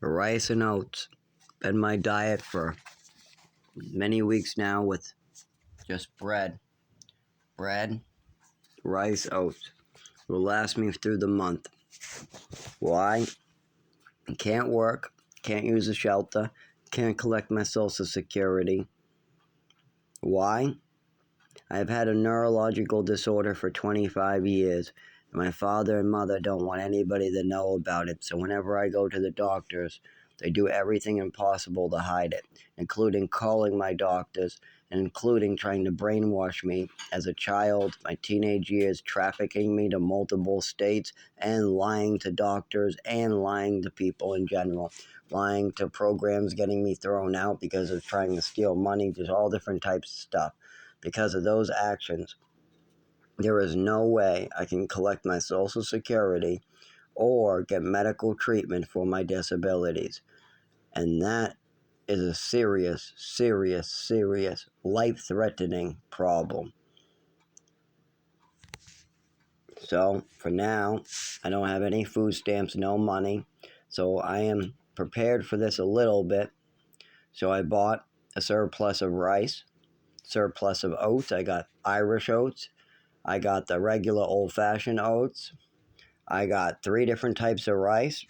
Rice and oats. Been my diet for many weeks now with just bread. Bread, rice, oats. Will last me through the month. Why? Can't work, can't use a shelter, can't collect my social security. Why? I've had a neurological disorder for 25 years. My father and mother don't want anybody to know about it, so whenever I go to the doctors, they do everything impossible to hide it, including calling my doctors and including trying to brainwash me as a child, my teenage years, trafficking me to multiple states, and lying to doctors and lying to people in general. Lying to programs, getting me thrown out because of trying to steal money, just all different types of stuff. Because of those actions, there is no way I can collect my Social Security or get medical treatment for my disabilities. And that is a serious, serious, serious, life-threatening problem. So, for now, I don't have any food stamps, no money. So I am prepared for this a little bit. So I bought a surplus of rice, surplus of oats. I got Irish oats. I got the regular old-fashioned oats. I got 3 different types of rice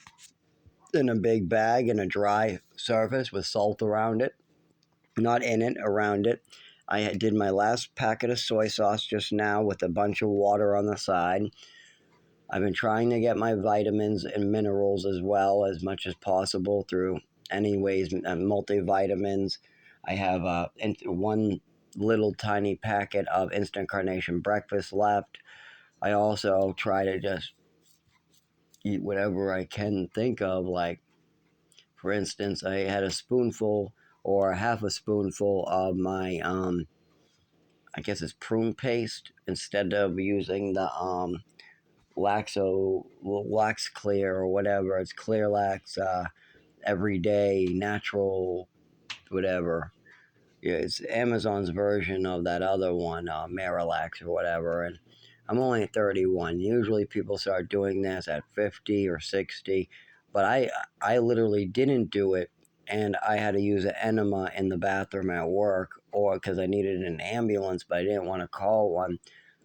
in a big bag in a dry surface with salt around it. Not in it, around it. I did my last packet of soy sauce just now with a bunch of water on the side. I've been trying to get my vitamins and minerals as well as much as possible through anyways, multivitamins. I have one little tiny packet of instant carnation breakfast left. I also try to just eat whatever I can think of. Like, for instance, I had a spoonful or half a spoonful of my, I guess it's prune paste instead of using the Lax Clear or whatever. It's Clear Lax, everyday natural, whatever. Yeah, it's Amazon's version of that other one, Marilax or whatever. And I'm only 31. Usually people start doing this at 50 or 60, but I literally didn't do it, and I had to use an enema in the bathroom at work, or because I needed an ambulance, but I didn't want to call one.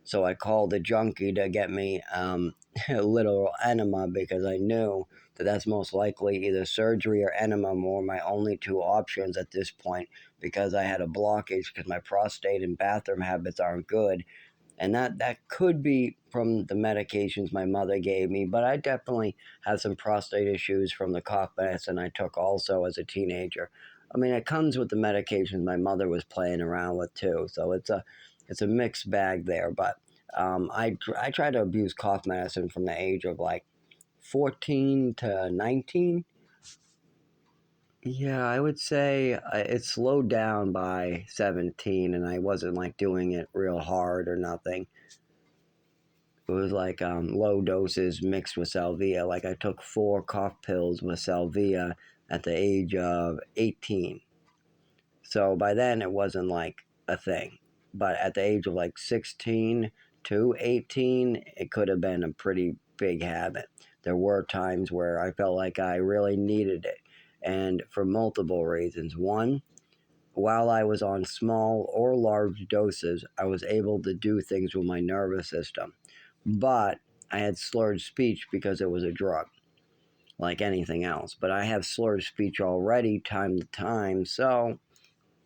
So I called a junkie to get me a little enema because I knew that that's most likely either surgery or enema were my only 2 options at this point, because I had a blockage because my prostate and bathroom habits aren't good. And that could be from the medications my mother gave me, but I definitely had some prostate issues from the cough medicine I took also as a teenager. I mean, it comes with the medications my mother was playing around with too, so it's a mixed bag there. But I tried to abuse cough medicine from the age of like 14 to 19. Yeah, I would say it slowed down by 17, and I wasn't like doing it real hard or nothing. It was like low doses mixed with salvia. Like I took 4 cough pills with salvia at the age of 18. So by then it wasn't like a thing. But at the age of like 16 to 18, it could have been a pretty big habit. There were times where I felt like I really needed it. And for multiple reasons. One, while I was on small or large doses, I was able to do things with my nervous system. But I had slurred speech because it was a drug, like anything else. But I have slurred speech already time to time, so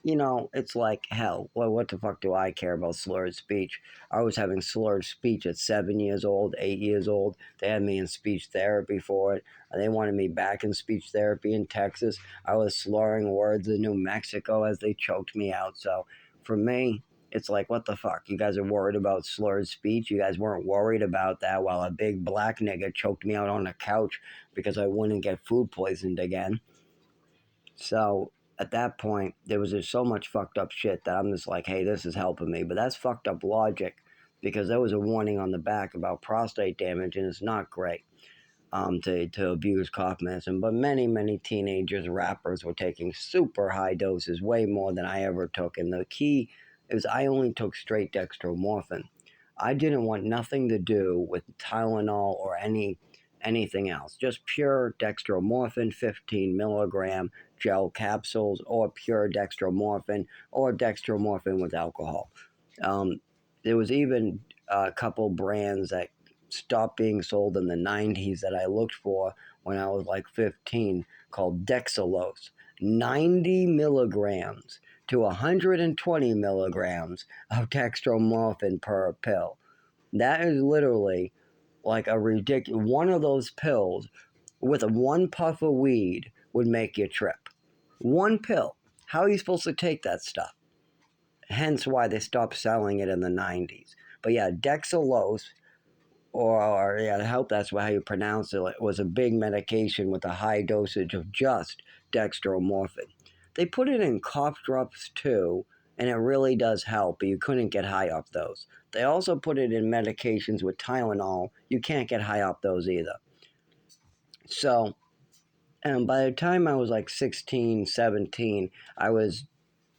it's like hell. Well, what the fuck do I care about slurred speech? I was having slurred speech at 7 years old, 8 years old. They had me in speech therapy for it. They wanted me back in speech therapy in Texas. I was slurring words in New Mexico as they choked me out. So for me, it's like, what the fuck? You guys are worried about slurred speech? You guys weren't worried about that while a big black nigga choked me out on a couch because I wouldn't get food poisoned again. So at that point, there was just so much fucked up shit that I'm just like, hey, this is helping me. But that's fucked up logic, because there was a warning on the back about prostate damage, and it's not great to abuse cough medicine. But many, many teenagers, rappers were taking super high doses, way more than I ever took. And the key is I only took straight dextromorphin. I didn't want nothing to do with Tylenol or anything else. Just pure dextromorphin, 15 milligram gel capsules, or pure dextromorphin, or dextromorphin with alcohol. There was even a couple brands that stopped being sold in the 90s that I looked for when I was like 15 called Dexalose. 90 milligrams to 120 milligrams of dextromorphin per pill. That is literally like a ridiculous one of those pills with a one puff of weed would make you trip. One pill. How are you supposed to take that stuff? Hence why they stopped selling it in the 90s. But yeah, Dexalose, or yeah, I hope that's how you pronounce it, was a big medication with a high dosage of just dextromorphin. They put it in cough drops too, and it really does help, but you couldn't get high off those. They also put it in medications with Tylenol. You can't get high off those either. So, and by the time I was like 16, 17, I was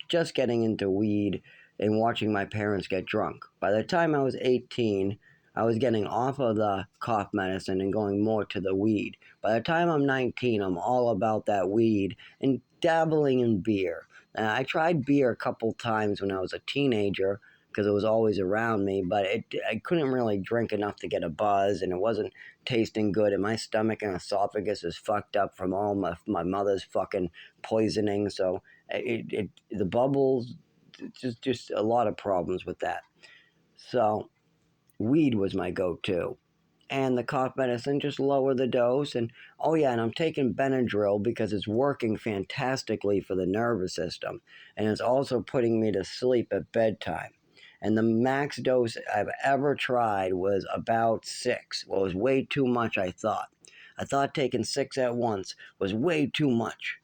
just getting into weed and watching my parents get drunk. By the time I was 18, I was getting off of the cough medicine and going more to the weed. By the time I'm 19, I'm all about that weed and dabbling in beer. I tried beer a couple times when I was a teenager because it was always around me, but I couldn't really drink enough to get a buzz, and it wasn't tasting good, and my stomach and esophagus is fucked up from all my mother's fucking poisoning, so the bubbles, just a lot of problems with that. So weed was my go-to, and the cough medicine just lower the dose. And oh yeah, and I'm taking Benadryl because it's working fantastically for the nervous system, and it's also putting me to sleep at bedtime. And the max dose I've ever tried was about 6. Well, it was way too much. I thought taking 6 at once was way too much.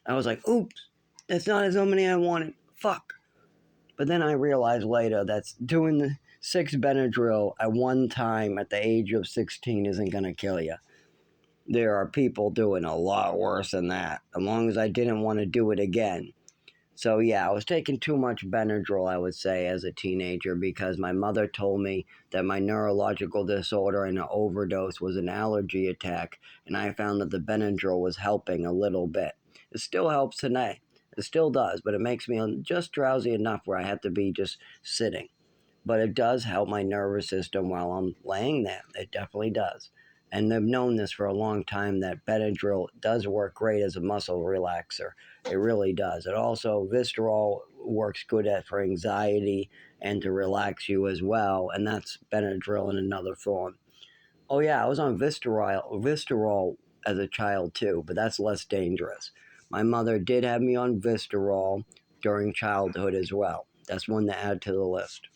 I was like, oops, that's not as many I wanted. Fuck. But then I realized later that's doing the 6 Benadryl at one time at the age of 16 isn't going to kill you. There are people doing a lot worse than that, as long as I didn't want to do it again. So yeah, I was taking too much Benadryl, I would say, as a teenager because my mother told me that my neurological disorder and an overdose was an allergy attack, and I found that the Benadryl was helping a little bit. It still helps today. It still does, but it makes me just drowsy enough where I have to be just sitting. But it does help my nervous system while I'm laying there. It definitely does. And I've known this for a long time that Benadryl does work great as a muscle relaxer. It really does. It also, Vistarol works good for anxiety and to relax you as well. And that's Benadryl in another form. Oh yeah, I was on Vistarol as a child too, but that's less dangerous. My mother did have me on Vistarol during childhood as well. That's one to add to the list.